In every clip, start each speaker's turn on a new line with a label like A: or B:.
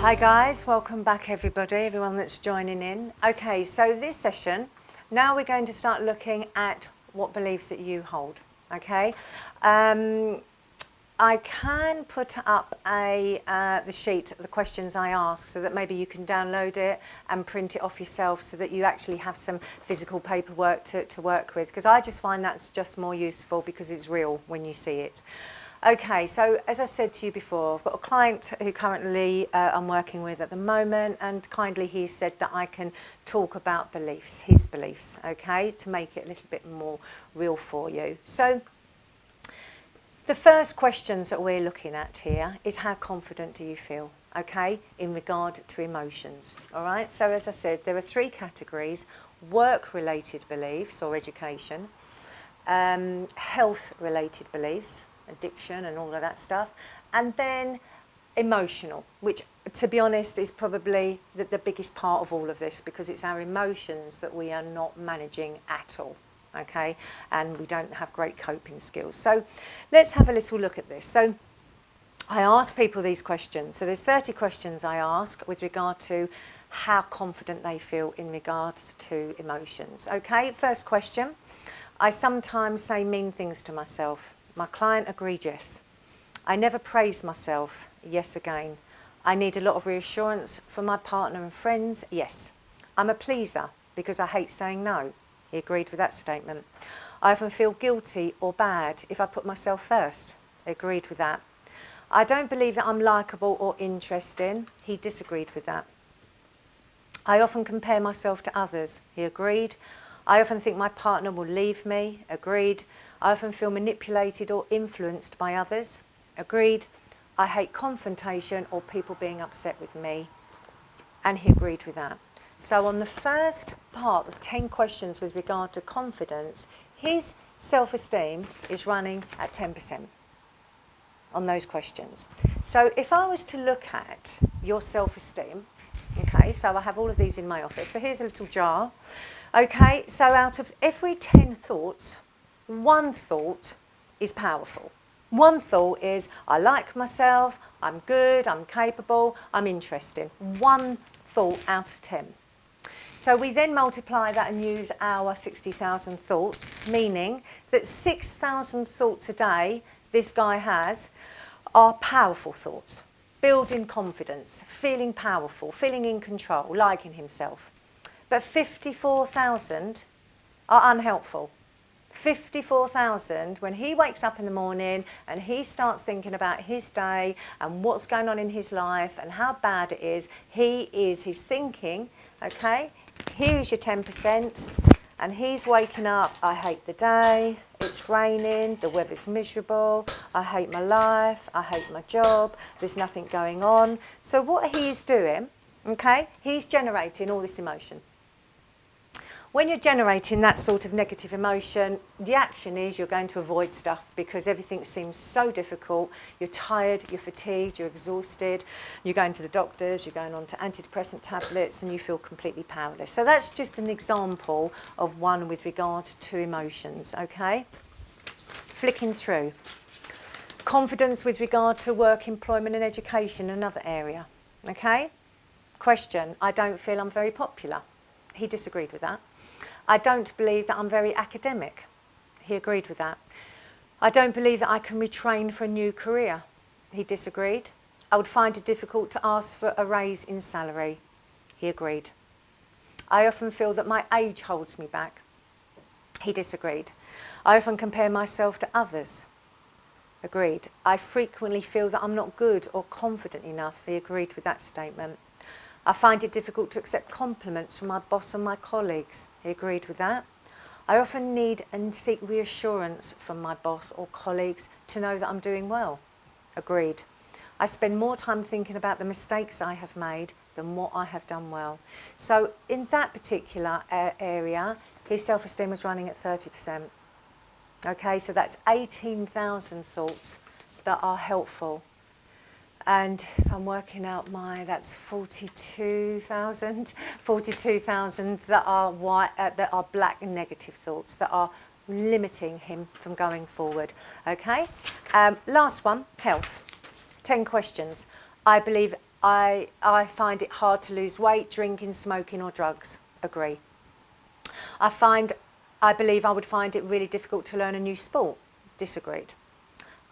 A: Hi guys, welcome back everyone that's joining in. Okay, so this session, now we're going to start looking at what beliefs that you hold, okay? I can put up the sheet, the questions I ask, so that maybe you can download it and print it off yourself so that you actually have some physical paperwork to work with, because I just find that's just more useful because it's real when you see it. Okay, so as I said to you before, I've got a client who currently I'm working with at the moment, and kindly he said that I can talk about beliefs, his beliefs, okay, to make it a little bit more real for you. So the first questions that we're looking at here is how confident do you feel, okay, in regard to emotions, all right? So as I said, there are three categories: work-related beliefs or education, health-related beliefs, addiction and all of that stuff, and then emotional, which to be honest is probably the biggest part of all of this, because it's our emotions that we are not managing at all, okay, and we don't have great coping skills. So let's have a little look at this. So I ask people these questions. So there's 30 questions I ask with regard to how confident they feel in regards to emotions. Okay, first question: I sometimes say mean things to myself. My client agreed, yes. I never praise myself, yes again. I need a lot of reassurance from my partner and friends, yes. I'm a pleaser because I hate saying no. He agreed with that statement. I often feel guilty or bad if I put myself first. He agreed with that. I don't believe that I'm likeable or interesting. He disagreed with that. I often compare myself to others. He agreed. I often think my partner will leave me. Agreed. I often feel manipulated or influenced by others. Agreed. I hate confrontation or people being upset with me. And he agreed with that. So on the first part of 10 questions with regard to confidence, his self-esteem is running at 10% on those questions. So if I was to look at your self-esteem, okay, so I have all of these in my office. So here's a little jar. Okay, so out of every 10 thoughts, one thought is powerful. One thought is, I like myself, I'm good, I'm capable, I'm interesting. One thought out of 10. So we then multiply that and use our 60,000 thoughts, meaning that 6,000 thoughts a day this guy has are powerful thoughts, building confidence, feeling powerful, feeling in control, liking himself. But 54,000 are unhelpful. 54,000, when he wakes up in the morning and he starts thinking about his day and what's going on in his life and how bad it is, he's thinking, okay, here is your 10%, and he's waking up, I hate the day, it's raining, the weather's miserable, I hate my life, I hate my job, there's nothing going on. So what he's doing, okay, he's generating all this emotion. When you're generating that sort of negative emotion, the action is you're going to avoid stuff because everything seems so difficult. You're tired, you're fatigued, you're exhausted, you're going to the doctors, you're going on to antidepressant tablets, and you feel completely powerless. So that's just an example of one with regard to emotions, okay? Flicking through. Confidence with regard to work, employment and education, another area, okay? Question: I don't feel I'm very popular. He disagreed with that. I don't believe that I'm very academic. He agreed with that. I don't believe that I can retrain for a new career. He disagreed. I would find it difficult to ask for a raise in salary. He agreed. I often feel that my age holds me back. He disagreed. I often compare myself to others. Agreed. I frequently feel that I'm not good or confident enough. He agreed with that statement. I find it difficult to accept compliments from my boss and my colleagues. He agreed with that. I often need and seek reassurance from my boss or colleagues to know that I'm doing well. Agreed. I spend more time thinking about the mistakes I have made than what I have done well. So in that particular area, his self-esteem was running at 30%. Okay, so that's 18,000 thoughts that are helpful. And if I'm working out that's 42,000 that are black and negative thoughts that are limiting him from going forward. Okay, last one, health. 10 questions. I believe I find it hard to lose weight, drinking, smoking or drugs. Agree. I believe I would find it really difficult to learn a new sport. Disagreed.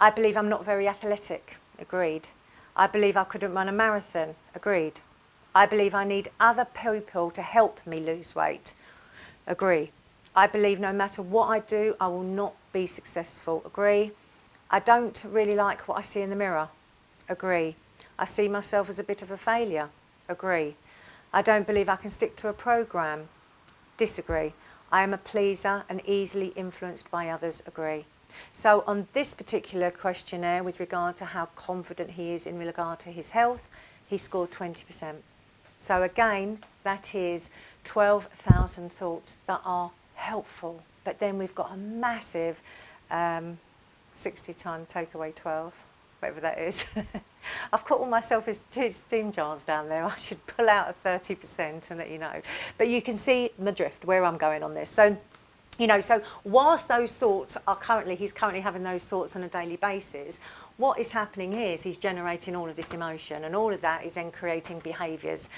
A: I believe I'm not very athletic. Agreed. I believe I couldn't run a marathon. Agreed. I believe I need other people to help me lose weight. Agree. I believe no matter what I do, I will not be successful. Agree. I don't really like what I see in the mirror. Agree. I see myself as a bit of a failure. Agree. I don't believe I can stick to a program. Disagree. I am a pleaser and easily influenced by others. Agree. So on this particular questionnaire with regard to how confident he is in regard to his health, he scored 20%. So again, that is 12,000 thoughts that are helpful. But then we've got a massive 60 times take away 12, whatever that is. I've got all my self-esteem jars down there. I should pull out a 30% and let you know. But you can see my drift, where I'm going on this. So, you know, so whilst those thoughts are he's currently having those thoughts on a daily basis, what is happening here is he's generating all of this emotion, and all of that is then creating behaviours.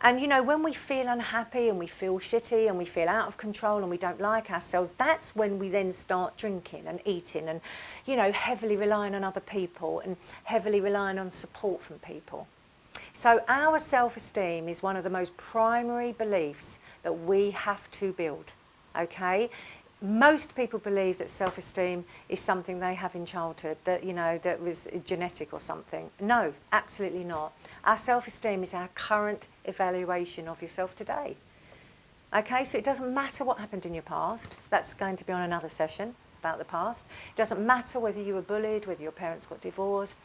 A: And, you know, when we feel unhappy and we feel shitty and we feel out of control and we don't like ourselves, that's when we then start drinking and eating and, you know, heavily relying on other people and heavily relying on support from people. So our self-esteem is one of the most primary beliefs that we have to build, okay? Most people believe that self-esteem is something they have in childhood, that, you know, that was genetic or something. No, absolutely not. Our self-esteem is our current evaluation of yourself today. Okay, so it doesn't matter what happened in your past. That's going to be on another session about the past. It doesn't matter whether you were bullied, whether your parents got divorced,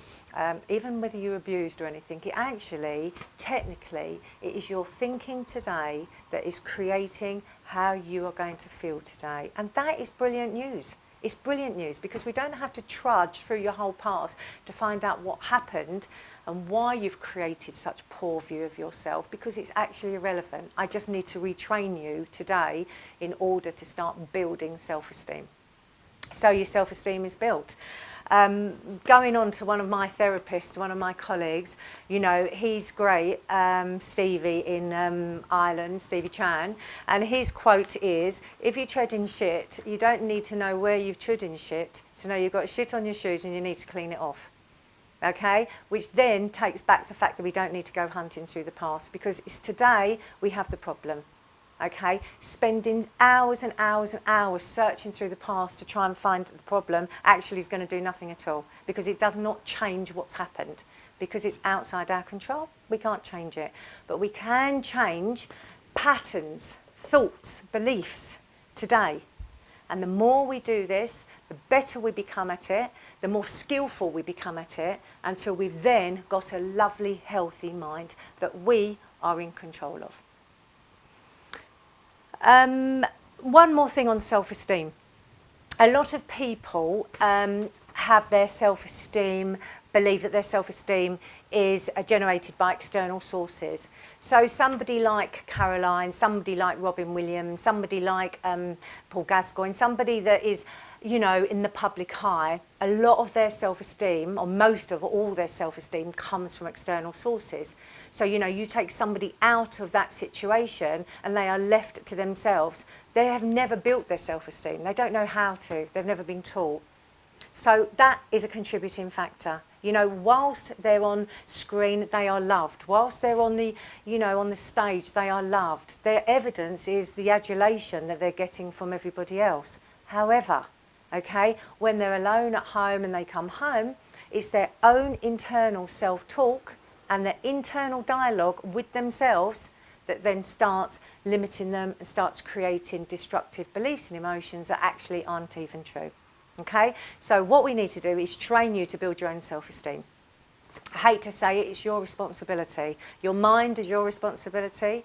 A: even whether you were abused or anything. It actually, technically, it is your thinking today that is creating how you are going to feel today. And that is brilliant news. It's brilliant news because we don't have to trudge through your whole past to find out what happened and why you've created such poor view of yourself, because it's actually irrelevant. I just need to retrain you today in order to start building self-esteem. So your self-esteem is built. Going on to one of my therapists, one of my colleagues, you know, he's great, Stevie in Ireland, Stevie Chan, and his quote is, if you tread in shit, you don't need to know where you've trod in shit to know you've got shit on your shoes and you need to clean it off. Okay, which then takes back the fact that we don't need to go hunting through the past, because it's today we have the problem. Okay, spending hours and hours and hours searching through the past to try and find the problem actually is going to do nothing at all, because it does not change what's happened, because it's outside our control. We can't change it, but we can change patterns, thoughts, beliefs today. And the more we do this, the better we become at it, the more skillful we become at it, until we've then got a lovely, healthy mind that we are in control of. One more thing on self-esteem. A lot of people have their self-esteem, believe that their self-esteem is generated by external sources. So somebody like Caroline, somebody like Robin Williams, somebody like Paul Gascoigne, somebody that is, you know, in the public eye, a lot of their self-esteem, or most of all their self-esteem, comes from external sources. So, you know, you take somebody out of that situation and they are left to themselves. They have never built their self-esteem. They don't know how to. They've never been taught. So that is a contributing factor. You know, whilst they're on screen, they are loved. Whilst they're on the, you know, on the stage, they are loved. Their evidence is the adulation that they're getting from everybody else. However, okay, when they're alone at home and they come home, it's their own internal self-talk and their internal dialogue with themselves that then starts limiting them and starts creating destructive beliefs and emotions that actually aren't even true. Okay, so what we need to do is train you to build your own self-esteem. I hate to say it, it's your responsibility. Your mind is your responsibility.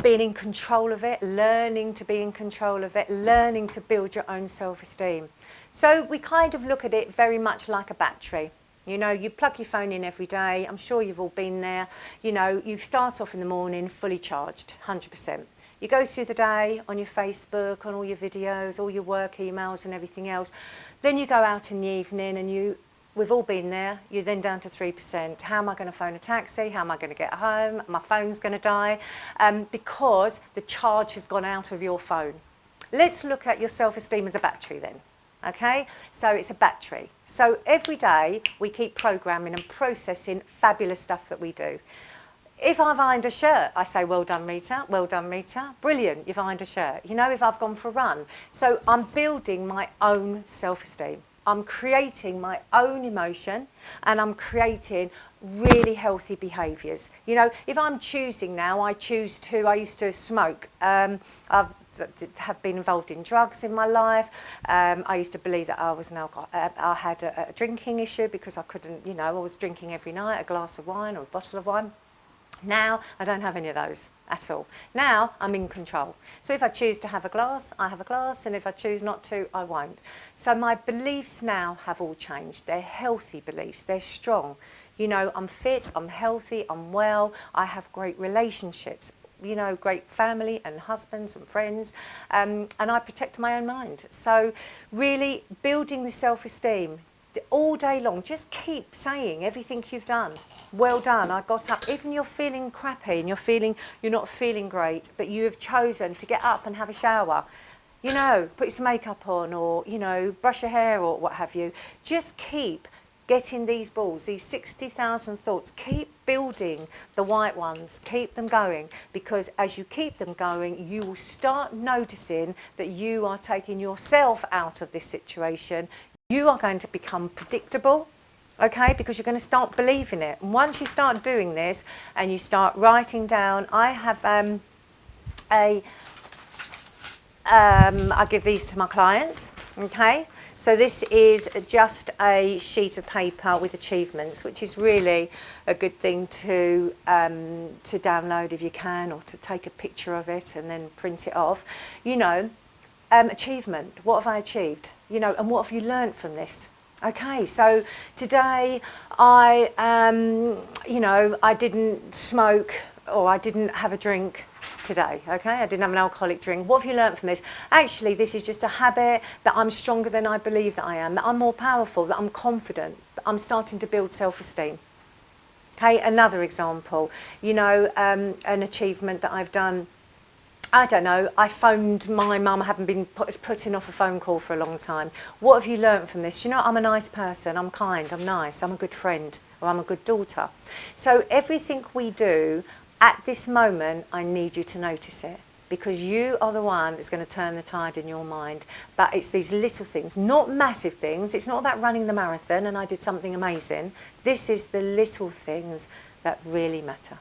A: Being in control of it, learning to be in control of it, learning to build your own self-esteem. So we kind of look at it very much like a battery. You know, you plug your phone in every day. I'm sure you've all been there. You know, you start off in the morning fully charged, 100%. You go through the day on your Facebook, on all your videos, all your work emails and everything else. Then you go out in the evening and you we've all been there. You're then down to 3%. How am I going to phone a taxi? How am I going to get home? My phone's going to die, because the charge has gone out of your phone. Let's look at your self-esteem as a battery then. Okay, so it's a battery. So every day we keep programming and processing fabulous stuff that we do. If I've ironed a shirt, I say, well done, Rita, well done, Rita, brilliant, you've ironed a shirt. You know, if I've gone for a run. So I'm building my own self-esteem. I'm creating my own emotion, and I'm creating really healthy behaviours. You know, if I'm choosing now, I used to smoke. Have been involved in drugs in my life. I used to believe that I was an I had a drinking issue because I couldn't, you know, I was drinking every night, a glass of wine or a bottle of wine. Now I don't have any of those at all. Now I'm in control. So if I choose to have a glass, I have a glass, and if I choose not to, I won't. So my beliefs now have all changed. They're healthy beliefs, they're strong. You know, I'm fit, I'm healthy, I'm well, I have great relationships, you know, great family and husbands and friends, and I protect my own mind. So really building the self-esteem all day long, just keep saying everything you've done. Well done, I got up. Even you're feeling crappy and you're not feeling great, but you have chosen to get up and have a shower. You know, put some makeup on, or, you know, brush your hair or what have you. Just keep getting these balls, these 60,000 thoughts, keep building the white ones, keep them going, because as you keep them going, you will start noticing that you are taking yourself out of this situation. You are going to become predictable, okay, because you're going to start believing it. And once you start doing this and you start writing down, I have I give these to my clients, okay. So this is just a sheet of paper with achievements, which is really a good thing to download if you can, or to take a picture of it and then print it off. You know, achievement, what have I achieved? You know, and what have you learnt from this? Okay, so today I, you know, I didn't smoke, or I didn't have a drink today, okay? I didn't have an alcoholic drink. What have you learnt from this? Actually, this is just a habit, that I'm stronger than I believe that I am, that I'm more powerful, that I'm confident, that I'm starting to build self-esteem. Okay, another example, you know, an achievement that I've done, I don't know, I phoned my mum. I haven't been putting off a phone call for a long time. What have you learnt from this? You know, I'm a nice person, I'm kind, I'm nice, I'm a good friend, or I'm a good daughter. So everything we do at this moment, I need you to notice it, because you are the one that's going to turn the tide in your mind. But it's these little things, not massive things. It's not about running the marathon and I did something amazing. This is the little things that really matter.